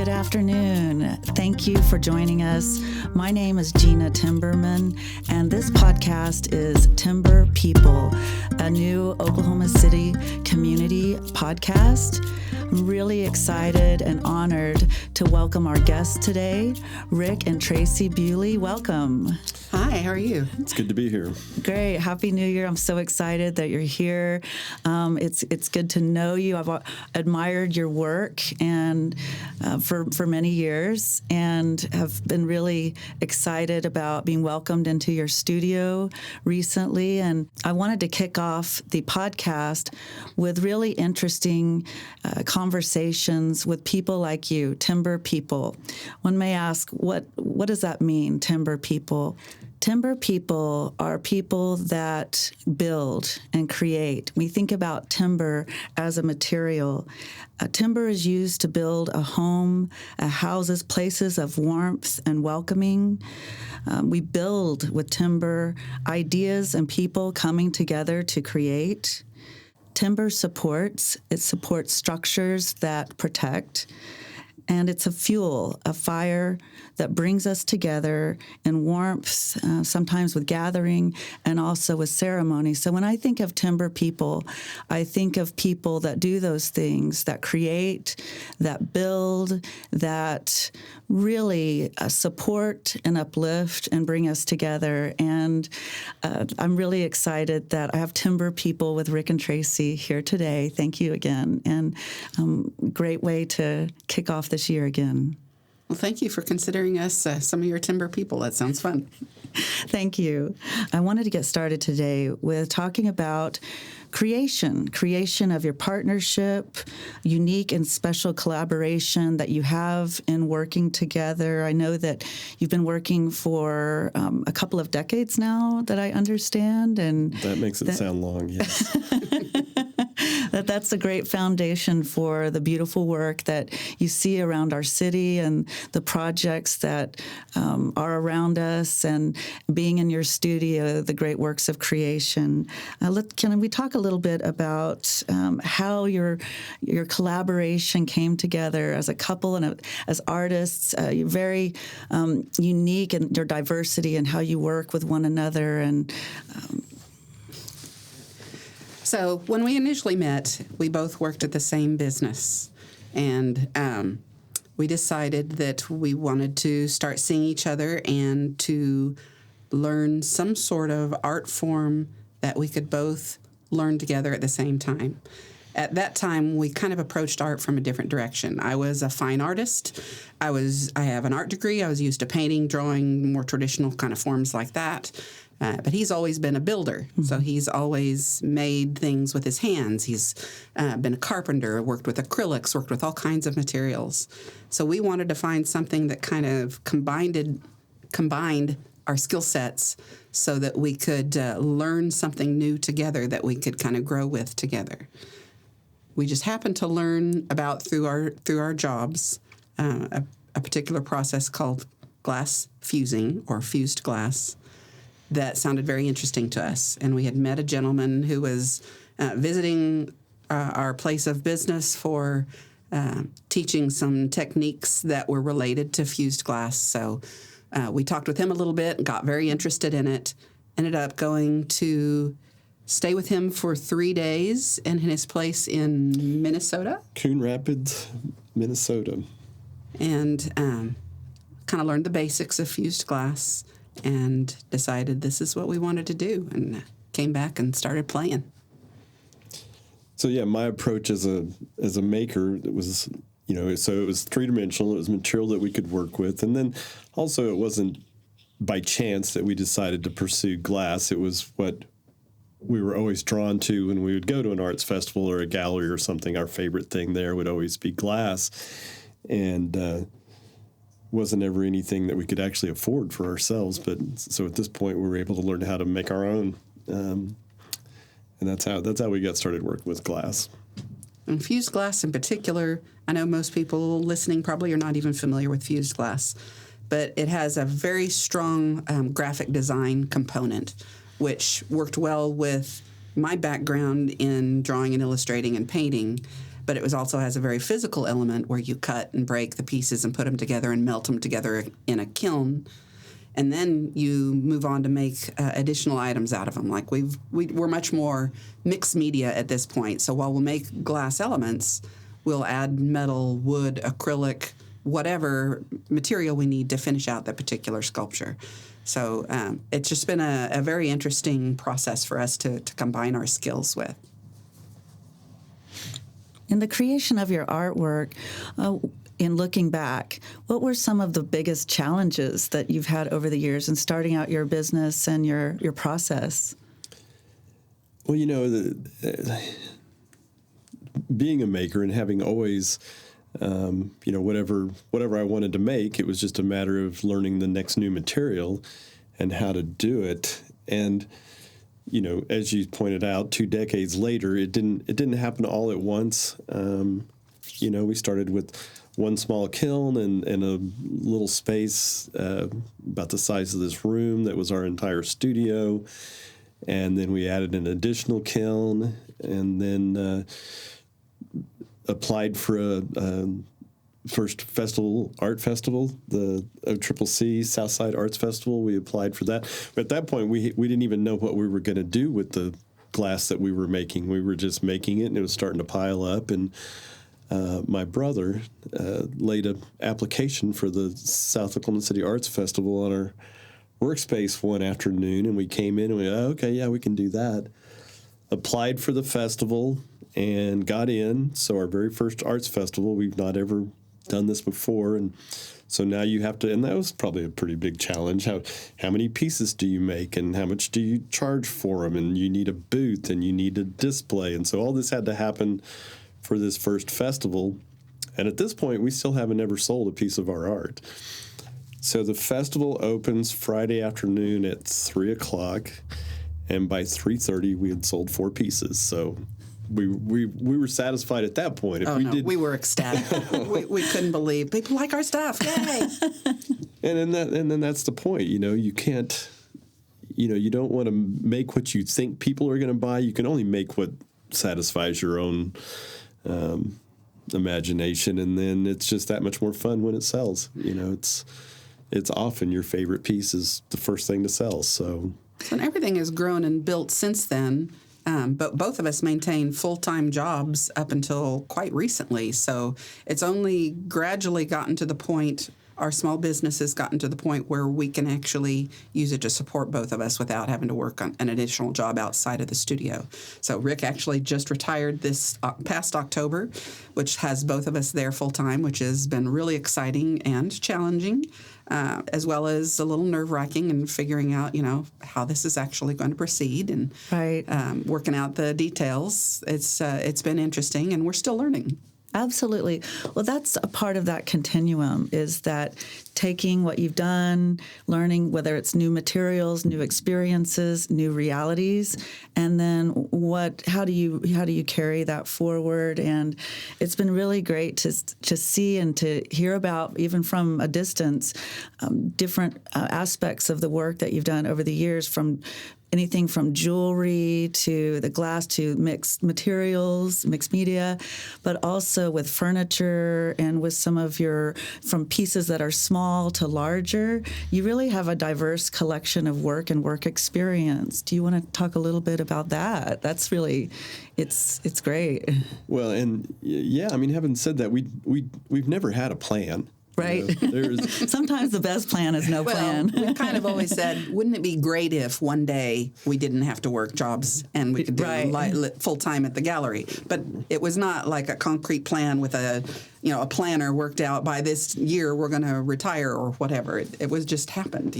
Good afternoon. Thank you for joining us. My name is Gena Timberman, and this podcast is Timber People, a new Oklahoma City community podcast. I'm really excited and honored to welcome our guests today, Rick and Tracey Bewley. Welcome. Hi, how are you? It's good to be here. Great. Happy New Year. I'm so excited that you're here. It's good to know you. I've admired your work and for many years, and have been really excited about being welcomed into your studio recently. And I wanted to kick off the podcast with really interesting conversations with people like you, Timber People. One may ask, what does that mean, Timber People? Timber people are people that build and create. We think about timber as a material. Timber is used to build a home, houses, places of warmth and welcoming. We build with timber, ideas and people coming together to create. Timber supports structures that protect. And it's a fuel, a fire that brings us together in warmth, sometimes with gathering and also with ceremony. So when I think of timber people, I think of people that do those things, that create, that build, that really support and uplift and bring us together. And I'm really excited that I have Timber People with Rick and Tracey here today. Thank you again. And great way to kick off this year again. Well, thank you for considering us some of your timber people. That sounds fun. Thank you. I wanted to get started today with talking about creation of your partnership, unique and special collaboration that you have in working together. I know that you've been working for a couple of decades now, that I understand. And that makes it sound long, yes. That's a great foundation for the beautiful work that you see around our city and the projects that are around us, and being in your studio, the great works of creation. Can we talk a little bit about how your collaboration came together as a couple and as artists? You're very unique in your diversity and how you work with one another. And So when we initially met, we both worked at the same business, and we decided that we wanted to start seeing each other and to learn some sort of art form that we could both learn together at the same time. At that time, we kind of approached art from a different direction. I was a fine artist. I have an art degree. I was used to painting, drawing, more traditional kind of forms like that. But he's always been a builder, so he's always made things with his hands. He's been a carpenter, worked with acrylics, worked with all kinds of materials. So we wanted to find something that kind of combined our skill sets so that we could learn something new together that we could kind of grow with together. We just happened to learn about through our jobs a particular process called glass fusing, or fused glass, that sounded very interesting to us. And we had met a gentleman who was visiting our place of business for teaching some techniques that were related to fused glass. So we talked with him a little bit and got very interested in it. Ended up going to stay with him for 3 days in his place in Minnesota. Coon Rapids, Minnesota. And kind of learned the basics of fused glass, and decided this is what we wanted to do, and came back and started playing. So yeah, my approach as a maker, it was, so it was three-dimensional. It was material that we could work with, and then also it wasn't by chance that we decided to pursue glass. It was what we were always drawn to when we would go to an arts festival or a gallery or something. Our favorite thing there would always be glass, and wasn't ever anything that we could actually afford for ourselves. But so at this point, we were able to learn how to make our own, and that's how we got started working with glass. And fused glass in particular, I know most people listening probably are not even familiar with fused glass, but it has a very strong graphic design component, which worked well with my background in drawing and illustrating and painting. but it was also has a very physical element where you cut and break the pieces and put them together and melt them together in a kiln. And then you move on to make additional items out of them. Like we're much more mixed media at this point. So while we'll make glass elements, we'll add metal, wood, acrylic, whatever material we need to finish out that particular sculpture. So it's just been a very interesting process for us to combine our skills with. In the creation of your artwork, in looking back, what were some of the biggest challenges that you've had over the years in starting out your business and your process? Well, being a maker and having always, whatever I wanted to make, it was just a matter of learning the next new material and how to do it. And as you pointed out, 2 decades later, it didn't happen all at once. We started with one small kiln and a little space about the size of this room that was our entire studio. And then we added an additional kiln and then applied for a first art festival, the OCCC Southside Arts Festival. We applied for that. But at that point, we didn't even know what we were going to do with the glass that we were making. We were just making it, and it was starting to pile up. And my brother laid an application for the South Oklahoma City Arts Festival on our workspace one afternoon, and we came in and we, okay, yeah, we can do that. Applied for the festival and got in. So our very first arts festival, we've not ever done this before, and so now you have to, and that was probably a pretty big challenge. How many pieces do you make, and how much do you charge for them? And you need a booth, and you need a display, and so all this had to happen for this first festival. And at this point, we still haven't ever sold a piece of our art. So the festival opens Friday afternoon at 3:00, and by 3:30 we had sold 4 pieces. So we were satisfied at that point. If we were ecstatic. we couldn't believe people like our stuff. Yay! And then that's the point. You can't. You don't want to make what you think people are going to buy. You can only make what satisfies your own imagination, and then it's just that much more fun when it sells. It's often your favorite piece is the first thing to sell. So and everything has grown and built since then. But both of us maintain full-time jobs up until quite recently. So it's only gradually gotten to the point, our small business has gotten to the point where we can actually use it to support both of us without having to work on an additional job outside of the studio. So Rick actually just retired this past October, which has both of us there full-time, which has been really exciting and challenging. As well as a little nerve-wracking and figuring out, how this is actually going to proceed and right. Working out the details. It's been interesting, and we're still learning. Absolutely. Well, that's a part of that continuum, is that taking what you've done, learning whether it's new materials, new experiences, new realities, and then how do you carry that forward? And it's been really great to see and to hear about, even from a distance, different aspects of the work that you've done over the years, from anything from jewelry to the glass to mixed materials, mixed media, but also with furniture and with some of from pieces that are small to larger. You really have a diverse collection of work and work experience. Do you want to talk a little bit about that? That's really, it's great. Well, and yeah, having said that, we've never had a plan. Right. Sometimes the best plan is no plan. We kind of always said, wouldn't it be great if one day we didn't have to work jobs and we could do full-time at the gallery? But it was not like a concrete plan with a planner worked out by this year we're going to retire or whatever. It was just happened,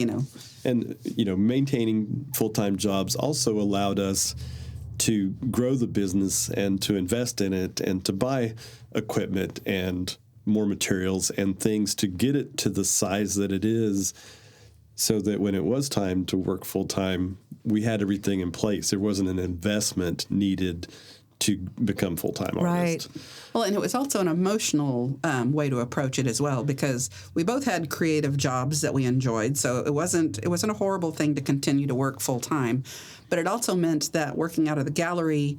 And, maintaining full-time jobs also allowed us to grow the business and to invest in it and to buy equipment and more materials and things to get it to the size that it is, so that when it was time to work full-time, we had everything in place. There wasn't an investment needed to become full-time artists. Right. Well, and it was also an emotional way to approach it as well, because we both had creative jobs that we enjoyed, so it wasn't a horrible thing to continue to work full-time, but it also meant that working out of the gallery,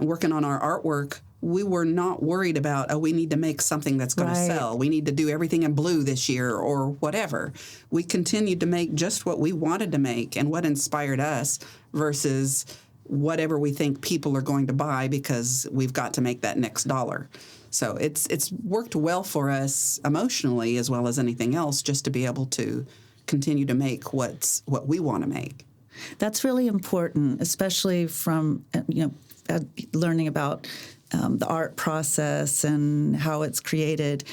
working on our artwork, we were not worried about, oh, we need to make something that's going to sell. We need to do everything in blue this year or whatever. We continued to make just what we wanted to make and what inspired us versus whatever we think people are going to buy because we've got to make that next dollar. So it's worked well for us emotionally as well as anything else, just to be able to continue to make what we want to make. That's really important, especially from learning about the art process and how it's created.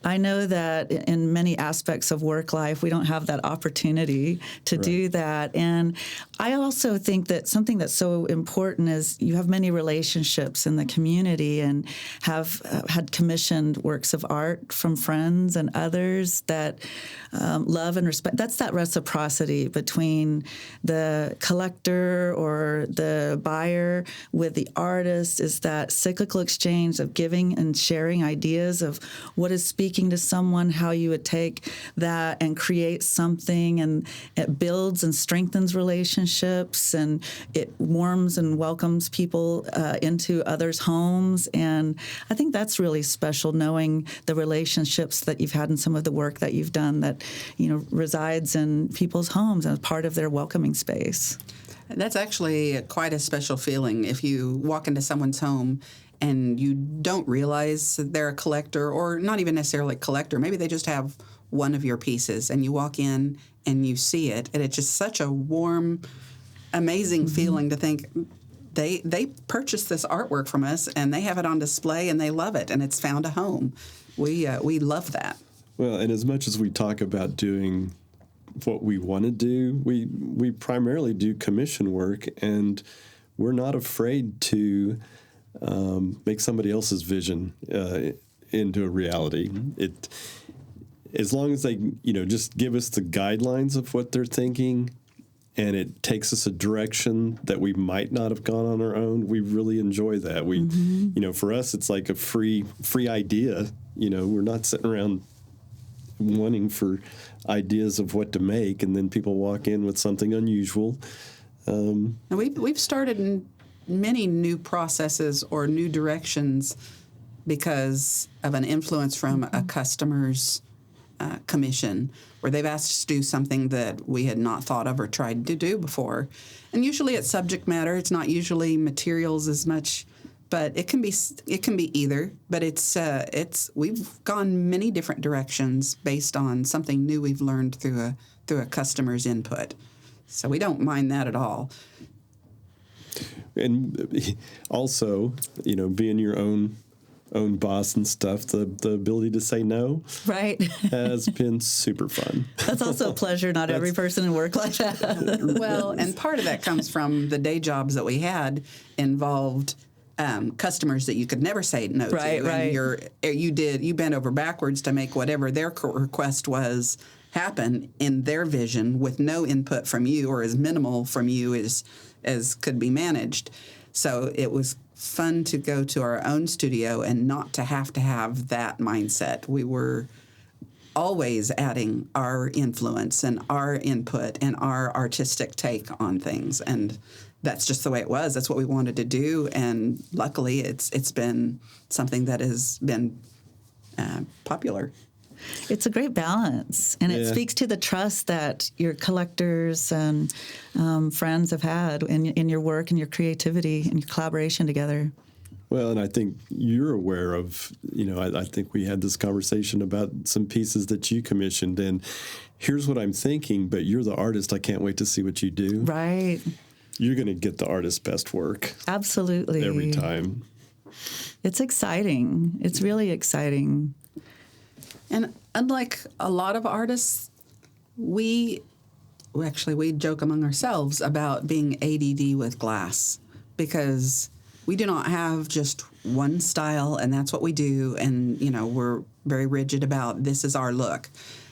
I know that in many aspects of work life, we don't have that opportunity to do that. And I also think that something that's so important is you have many relationships in the community and have had commissioned works of art from friends and others that love and respect. That's that reciprocity between the collector or the buyer with the artist, is that cyclical exchange of giving and sharing ideas of what is speaking to someone, how you would take that and create something, and it builds and strengthens relationships, and it warms and welcomes people into others' homes. And I think that's really special, knowing the relationships that you've had in some of the work that you've done that, resides in people's homes and is part of their welcoming space. That's actually quite a special feeling if you walk into someone's home and you don't realize they're a collector, or not even necessarily a collector. Maybe they just have one of your pieces, and you walk in and you see it, and it's just such a warm, amazing feeling to think they purchased this artwork from us, and they have it on display, and they love it, and it's found a home. We love that. Well, and as much as we talk about doing what we want to do, we primarily do commission work, and we're not afraid to make somebody else's vision into a reality. As long as they, just give us the guidelines of what they're thinking, and it takes us a direction that we might not have gone on our own, we really enjoy that. We, for us, it's like a free idea. We're not sitting around wanting for ideas of what to make, and then people walk in with something unusual. And we've started in many new processes or new directions because of an influence from a customer's commission, where they've asked us to do something that we had not thought of or tried to do before. And usually it's subject matter. It's not usually materials as much, but it can be either. But it's we've gone many different directions based on something new we've learned through a customer's input. So we don't mind that at all. And also, being your own boss and stuff, the ability to say no has been super fun. That's also a pleasure. Not every person in work life has. Well, and part of that comes from the day jobs that we had involved customers that you could never say no to. And you bent over backwards to make whatever their request was happen in their vision with no input from you, or as minimal from you as could be managed. So it was fun to go to our own studio and not to have that mindset. We were always adding our influence and our input and our artistic take on things, and that's just the way it was. That's what we wanted to do, and luckily it's been something that has been popular. It's a great balance, and it speaks to the trust that your collectors and friends have had in your work and your creativity and your collaboration together. Well, and I think you're aware of, I think we had this conversation about some pieces that you commissioned, and here's what I'm thinking, but you're the artist. I can't wait to see what you do. Right. You're going to get the artist's best work. Absolutely. Every time. It's exciting. It's really exciting. And unlike a lot of artists, we joke among ourselves about being ADD with glass, because we do not have just one style and that's what we do, and we're very rigid about this is our look.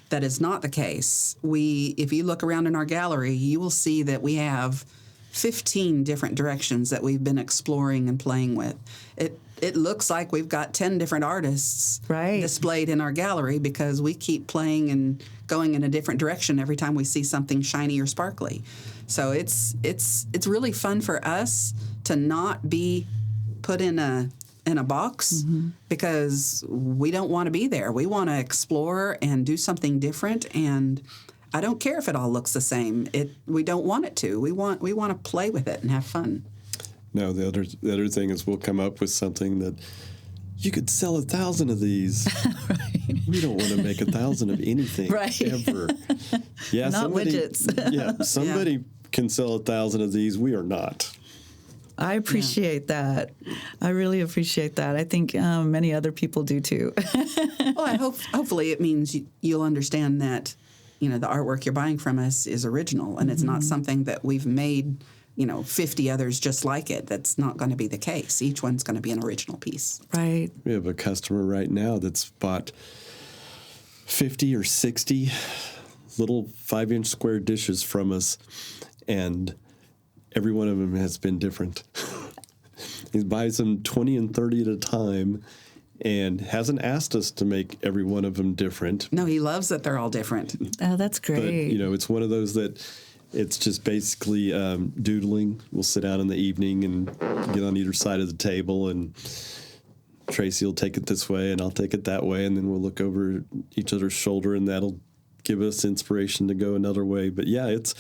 That is not the case. If you look around in our gallery, you will see that we have 15 different directions that we've been exploring and playing with. It looks like we've got 10 different artists displayed in our gallery, because we keep playing and going in a different direction every time we see something shiny or sparkly. So it's really fun for us to not be put in an in a box because we don't want to be there. We want to explore and do something different, and I don't care if it all looks the same. We don't want it to. We want to play with it and have fun. No, the other thing is we'll come up with something that you could sell 1,000 of these. Right. We don't want to make 1,000 of anything ever. Yeah, not widgets. Yeah, somebody can sell 1,000 of these. We are not. I appreciate that. I really appreciate that. I think many other people do too. Well, hopefully it means you'll understand that, the artwork you're buying from us is original, and it's not something that we've made, 50 others just like it. That's not going to be the case. Each one's going to be an original piece. Right. We have a customer right now that's bought 50 or 60 little 5-inch square dishes from us, and every one of them has been different. He buys them 20 and 30 at a time and hasn't asked us to make every one of them different. No, he loves that they're all different. Oh, that's great. But, it's one of those that it's just basically doodling. We'll sit down in the evening and get on either side of the table, and Tracey will take it this way and I'll take it that way, and then we'll look over each other's shoulder, and that'll give us inspiration to go another way. But yeah, it's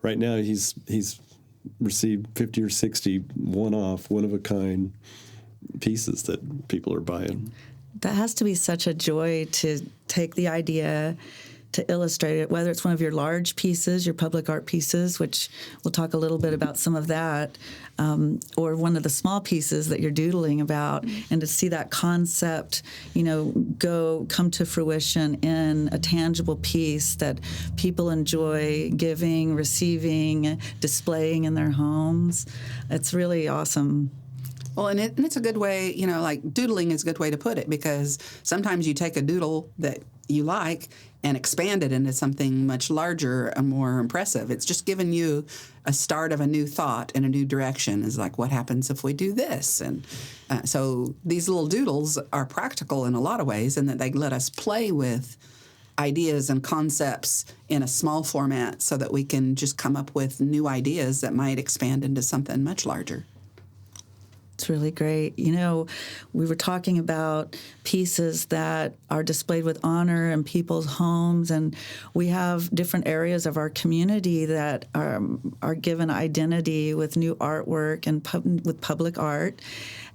right now he's received 50 or 60 one-off, one-of-a-kind pieces that people are buying. That has to be such a joy to take the idea, to illustrate it, whether it's one of your large pieces, your public art pieces, which we'll talk a little bit about some of that, or one of the small pieces that you're doodling about, and to see that concept, come to fruition in a tangible piece that people enjoy giving, receiving, displaying in their homes. It's really awesome. Well, and it's a good way, like doodling is a good way to put it, because sometimes you take a doodle that you like and expand it into something much larger and more impressive. It's just giving you a start of a new thought and a new direction. Is like, what happens if we do this? And so these little doodles are practical in a lot of ways, in that they let us play with ideas and concepts in a small format so that we can just come up with new ideas that might expand into something much larger. It's really great. We were talking about pieces that are displayed with honor in people's homes, and we have different areas of our community that are given identity with new artwork and with public art,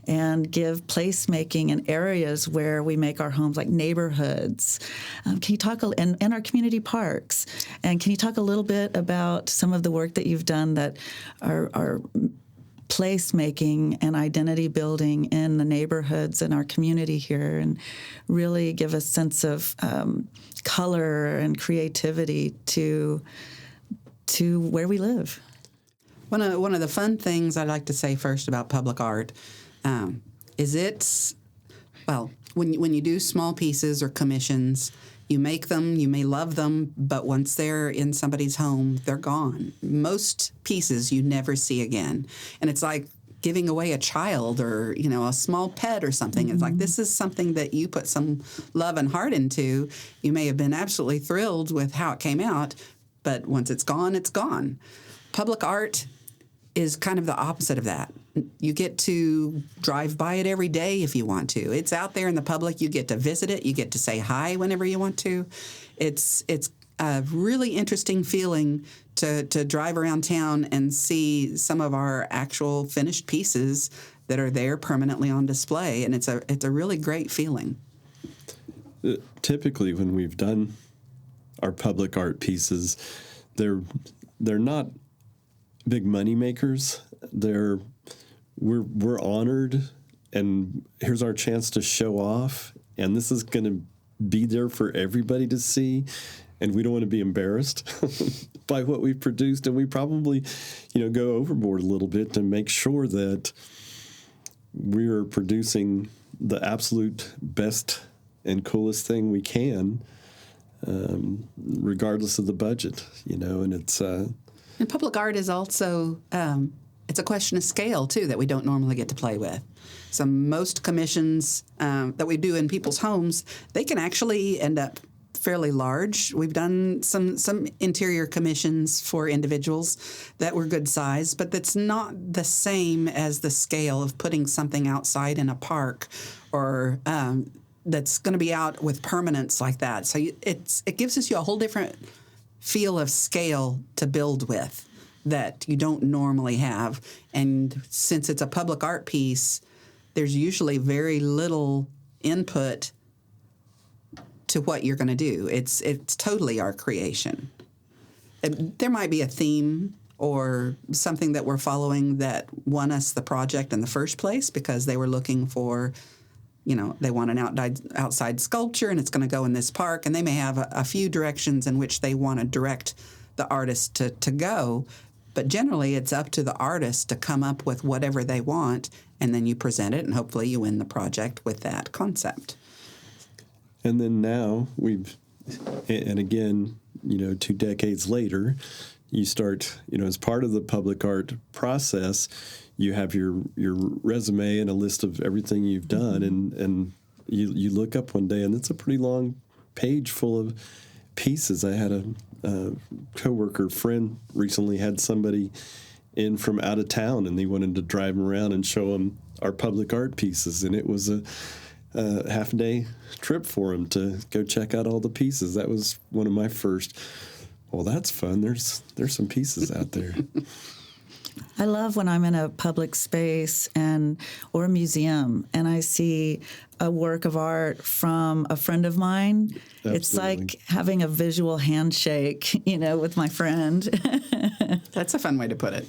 and give placemaking in areas where we make our homes, like neighborhoods. Can you talk, and our community parks, and can you talk a little bit about some of the work that you've done that are placemaking and identity building in the neighborhoods in our community here, and really give a sense of color and creativity to where we live? One of the fun things I'd like to say first about public art is when you do small pieces or commissions, you make them, you may love them, but once they're in somebody's home, they're gone. Most pieces you never see again. And it's like giving away a child or, a small pet or something. It's like, this is something that you put some love and heart into. You may have been absolutely thrilled with how it came out, but once it's gone, it's gone. Public art is kind of the opposite of that. You get to drive by it every day if you want to. It's out there in the public. You get to visit it. You get to say hi whenever you want to. It's a really interesting feeling to drive around town and see some of our actual finished pieces that are there permanently on display, and it's a really great feeling. Typically, when we've done our public art pieces, they're not big money makers. We're honored, and here's our chance to show off, and this is going to be there for everybody to see, and we don't want to be embarrassed by what we've produced, and we probably, go overboard a little bit to make sure that we're producing the absolute best and coolest thing we can, regardless of the budget, and it's... And public art is also, it's a question of scale, too, that we don't normally get to play with. So most commissions that we do in people's homes, they can actually end up fairly large. We've done some interior commissions for individuals that were good size, but that's not the same as the scale of putting something outside in a park or that's going to be out with permanence like that. So it gives us a whole different feel of scale to build with that you don't normally have. And since it's a public art piece, there's usually very little input to what you're going to do. It's totally our creation. There might be a theme or something that we're following that won us the project in the first place because they were looking for, they want an outside sculpture and it's going to go in this park, and they may have a few directions in which they want to direct the artist to go. But generally, it's up to the artist to come up with whatever they want, and then you present it, and hopefully you win the project with that concept. And then now and again, 2 decades later, you start, as part of the public art process, you have your resume and a list of everything you've done, and you look up one day, and it's a pretty long page full of pieces. I had a coworker friend recently had somebody in from out of town, and they wanted to drive them around and show them our public art pieces, and it was a half-day trip for him to go check out all the pieces. That was one of my first. Well, that's fun. There's some pieces out there. I love when I'm in a public space or a museum and I see a work of art from a friend of mine. Absolutely. It's like having a visual handshake, with my friend. That's a fun way to put it.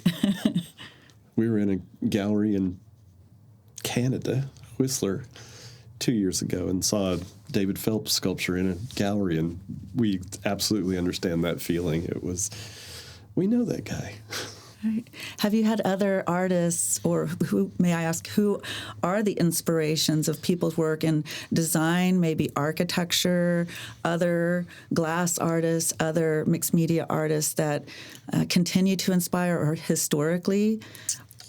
We were in a gallery in Canada, Whistler, 2 years ago, and saw a David Phelps sculpture in a gallery, and we absolutely understand that feeling. We know that guy. Right. Have you had other artists, or who are the inspirations of people's work in design, maybe architecture, other glass artists, other mixed media artists that continue to inspire or historically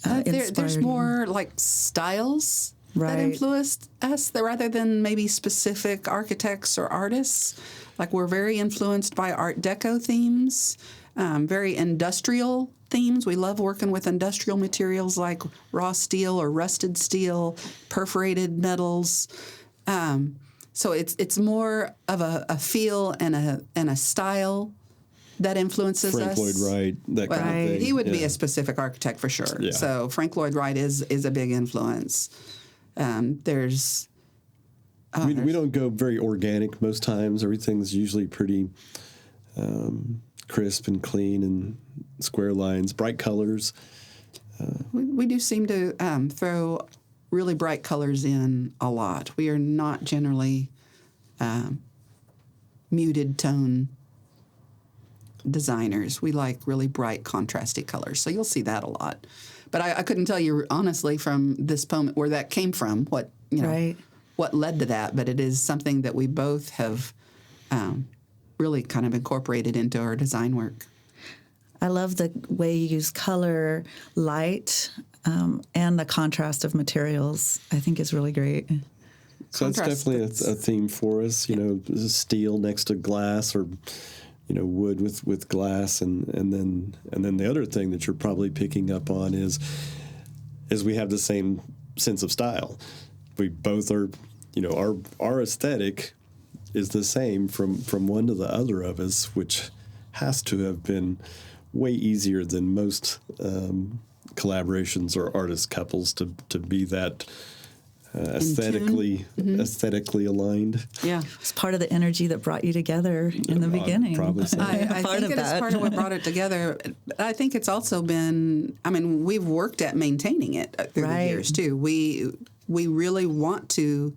there's more like styles that influenced us rather than maybe specific architects or artists. Like we're very influenced by Art Deco themes, very industrial themes. We love working with industrial materials like raw steel or rusted steel, perforated metals. So it's more of a feel and a style that influences Frank us. Lloyd Wright, that kind of thing. He would be a specific architect for sure. Yeah. So Frank Lloyd Wright is a big influence. We don't go very organic most times. Everything's usually pretty crisp and clean and square lines, bright colors. We do seem to throw really bright colors in a lot. We are not generally muted tone designers. We like really bright, contrasty colors. So you'll see that a lot. But I couldn't tell you honestly from this poem where that came from, what led to that. But it is something that we both have really kind of incorporated into our design work. I love the way you use color, light, and the contrast of materials. I think is really great. So it's definitely a theme for us. Steel next to glass, or wood with glass, and then the other thing that you're probably picking up on is we have the same sense of style. We both are, our aesthetic is the same from one to the other of us, which has to have been way easier than most collaborations or artist couples to be that aesthetically aligned. Yeah, it's part of the energy that brought you together in the beginning. Probably so. I think it is part of what brought it together. I think it's also been. I mean, we've worked at maintaining it through the years too. We really want to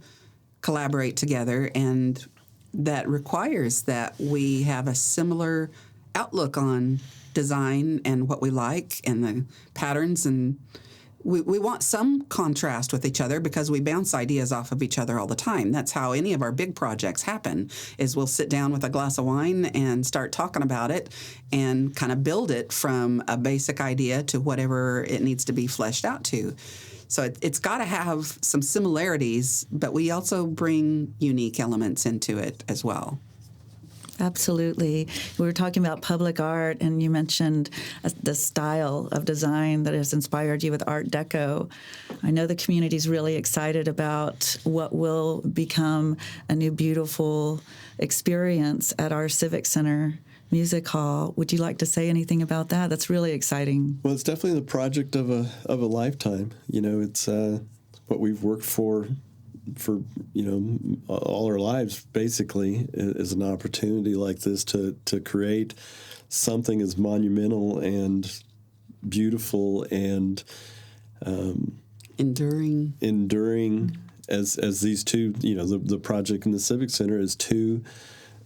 collaborate together, and that requires that we have a similar outlook on design and what we like and the patterns, and we want some contrast with each other because we bounce ideas off of each other all the time. That's how any of our big projects happen, is we'll sit down with a glass of wine and start talking about it and kind of build it from a basic idea to whatever it needs to be fleshed out to. So it's got to have some similarities, but we also bring unique elements into it as well. Absolutely. We were talking about public art, and you mentioned the style of design that has inspired you with Art Deco. I know the community is really excited about what will become a new beautiful experience at our Civic Center Music Hall. Would you like to say anything about that? That's really exciting. Well, it's definitely the project of a lifetime. It's what we've worked for all our lives, basically, is an opportunity like this to create something as monumental and beautiful and enduring as these two. The project in the Civic Center is two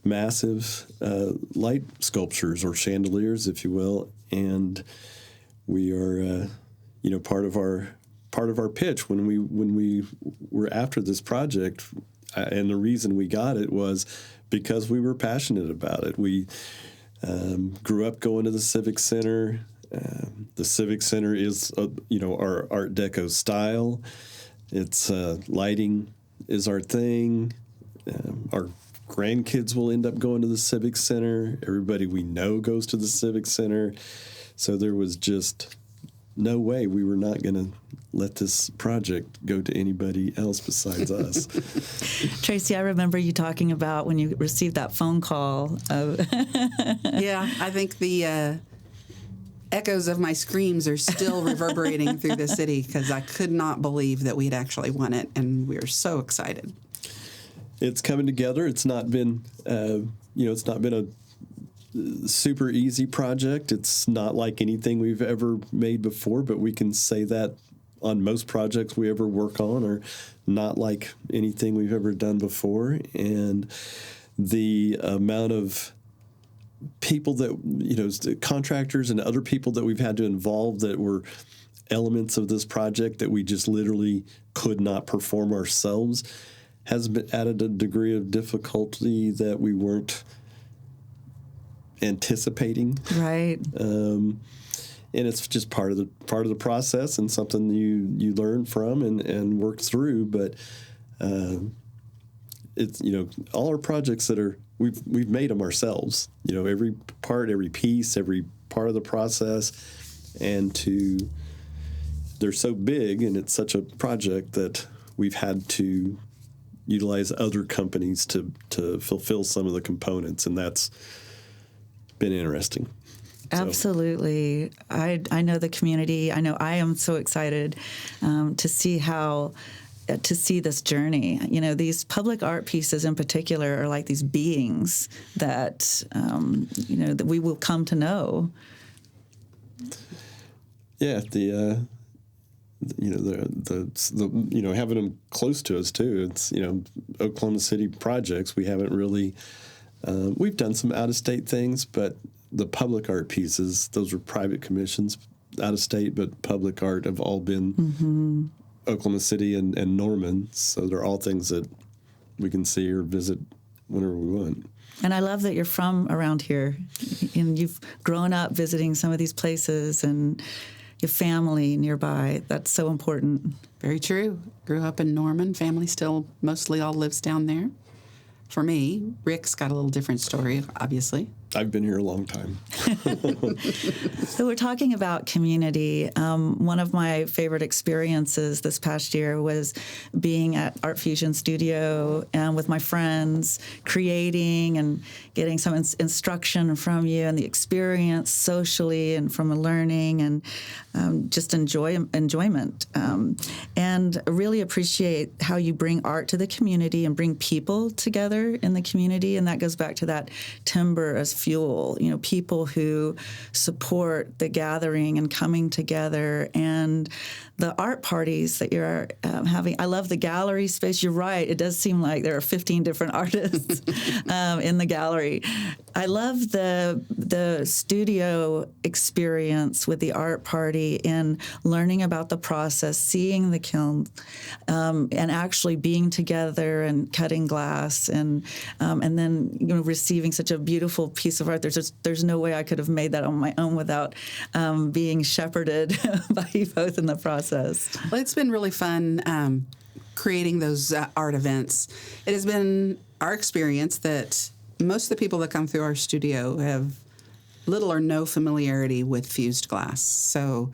massive light sculptures or chandeliers, if you will, and we are part of our pitch when we were after this project, and the reason we got it was because we were passionate about it. We grew up going to the Civic Center. The Civic Center is our Art Deco style. It's lighting is our thing. Our grandkids will end up going to the Civic Center. Everybody we know goes to the Civic Center. So there was just no way we were not going to let this project go to anybody else besides us. Tracey, I remember you talking about when you received that phone call. Yeah, I think the echoes of my screams are still reverberating through the city because I could not believe that we'd actually won it, and we were so excited. It's coming together. It's not been, it's not been a super easy project. It's not like anything we've ever made before, but we can say that on most projects we ever work on are not like anything we've ever done before. And the amount of people that, contractors and other people that we've had to involve that were elements of this project that we just literally could not perform ourselves has added a degree of difficulty that we weren't anticipating. Right. And it's just part of the process and something you learn from and work through. But it's all our projects that are we've made them ourselves. Every part, every piece, every part of the process, and they're so big and it's such a project that we've had to utilize other companies to fulfill some of the components, and that's been interesting. Absolutely. I know the community. I know I am so excited to see this journey. These public art pieces in particular are like these beings that, that we will come to know. Yeah, having them close to us too. It's Oklahoma City projects. We haven't really. We've done some out-of-state things, but the public art pieces, those are private commissions out of state, but public art have all been Oklahoma City and Norman. So they're all things that we can see or visit whenever we want. And I love that you're from around here, and you've grown up visiting some of these places and your family nearby. That's so important. Very true. Grew up in Norman. Family still mostly all lives down there. For me, Rick's got a little different story, obviously. I've been here a long time. So we're talking about community. One of my favorite experiences this past year was being at Art Fusion Studio and with my friends, creating and getting some instruction from you and the experience socially and from learning and just enjoyment. And really appreciate how you bring art to the community and bring people together in the community. And that goes back to that timber as fuel, people who support the gathering and coming together, and the art parties that you're having. I love the gallery space. You're right. It does seem like there are 15 different artists in the gallery. I love the studio experience with the art party and learning about the process, seeing the kiln, and actually being together and cutting glass, and then receiving such a beautiful piece of art. There's no way I could have made that on my own without being shepherded by you both in the process. Well, it's been really fun creating those art events. It has been our experience that most of the people that come through our studio have little or no familiarity with fused glass. So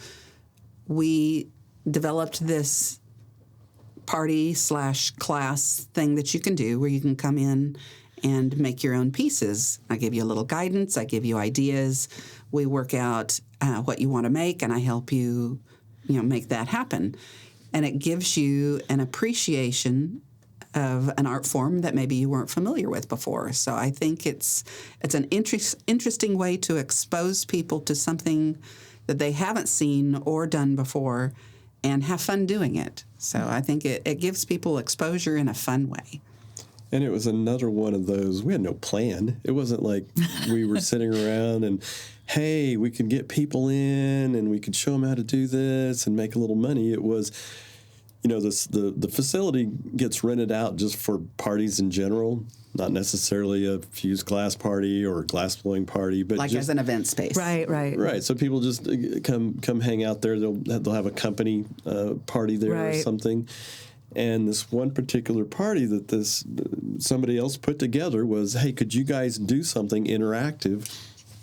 we developed this party/class thing that you can do where you can come in and make your own pieces. I give you a little guidance. I give you ideas. We work out what you want to make, and I help you, make that happen. And it gives you an appreciation of an art form that maybe you weren't familiar with before. So I think it's an interesting way to expose people to something that they haven't seen or done before and have fun doing it. So I think it gives people exposure in a fun way. And it was another one of those, we had no plan. It wasn't like we were sitting around and, hey, we could get people in and we could show them how to do this and make a little money. It was, the facility gets rented out just for parties in general, not necessarily a fused glass party or a glass blowing party, but like just, as an event space. Right. So people just come hang out there. They'll have a company party there or something. And this one particular party that somebody else put together was, hey, could you guys do something interactive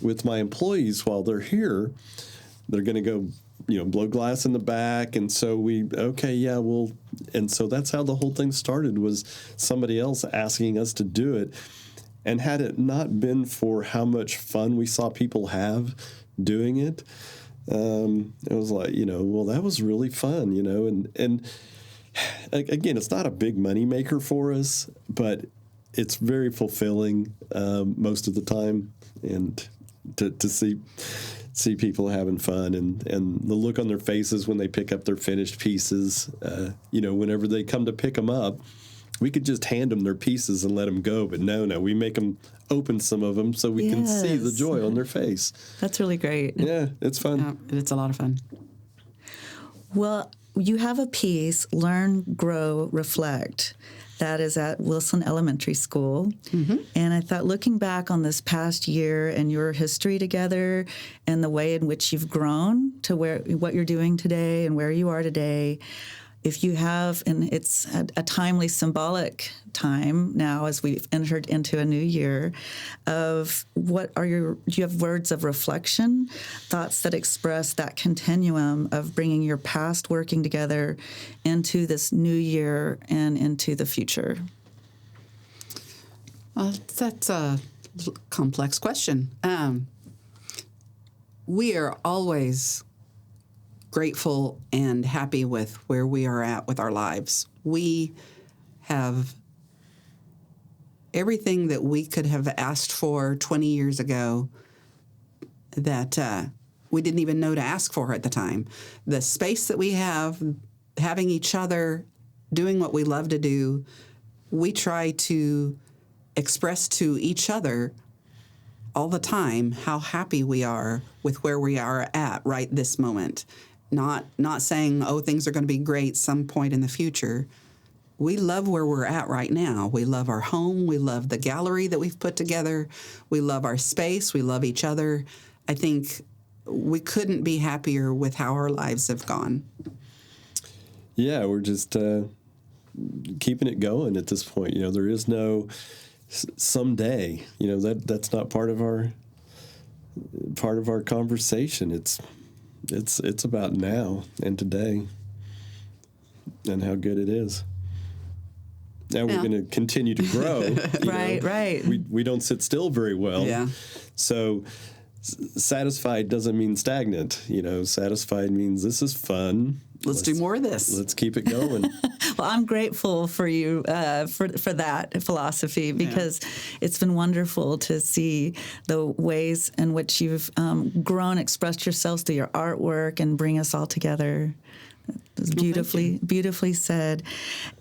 with my employees while they're here? They're going to go, blow glass in the back. And so and so that's how the whole thing started, was somebody else asking us to do it. And had it not been for how much fun we saw people have doing it, it was like, that was really fun, and again, it's not a big money maker for us, but it's very fulfilling most of the time, and to see people having fun and the look on their faces when they pick up their finished pieces. Whenever they come to pick them up, we could just hand them their pieces and let them go, but no, we make them open some of them so we can see the joy on their face. That's really great. Yeah, it's fun. It's a lot of fun. Well, you have a piece, Learn, Grow, Reflect, that is at Wilson Elementary School. Mm-hmm. And I thought, looking back on this past year and your history together and the way in which you've grown to what you're doing today and where you are today, if you have, and it's a timely, symbolic time now as we've entered into a new year, of do you have words of reflection, thoughts that express that continuum of bringing your past working together into this new year and into the future? Well, that's a complex question. We are always grateful and happy with where we are at with our lives. We have everything that we could have asked for 20 years ago that we didn't even know to ask for at the time. The space that we have, having each other, doing what we love to do, we try to express to each other all the time how happy we are with where we are at right this moment. Not saying, things are going to be great some point in the future. We love where we're at right now. We love our home. We love the gallery that we've put together. We love our space. We love each other. I think we couldn't be happier with how our lives have gone. Yeah, we're just keeping it going at this point. There is no someday. That's not part of our conversation. It's about now and today and how good it is. Now we're going to continue to grow. Right. We don't sit still very well. Yeah. So satisfied doesn't mean stagnant. Satisfied means this is fun. Let's do more of this. Let's keep it going. Well, I'm grateful for you for that philosophy, because it's been wonderful to see the ways in which you've grown, expressed yourselves through your artwork, and bring us all together. It's beautifully said.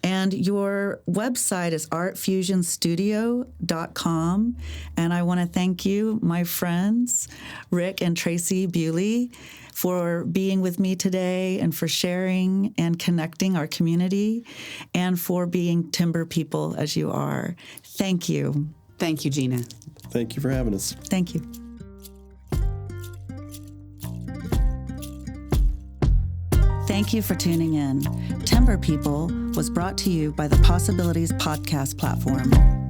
And your website is artfusionstudio.com. And I want to thank you, my friends, Rick and Tracey Bewley, for being with me today and for sharing and connecting our community and for being timber people as you are. Thank you. Thank you, Gena. Thank you for having us. Thank you. Thank you for tuning in. Timber People was brought to you by the Possibilities Podcast platform.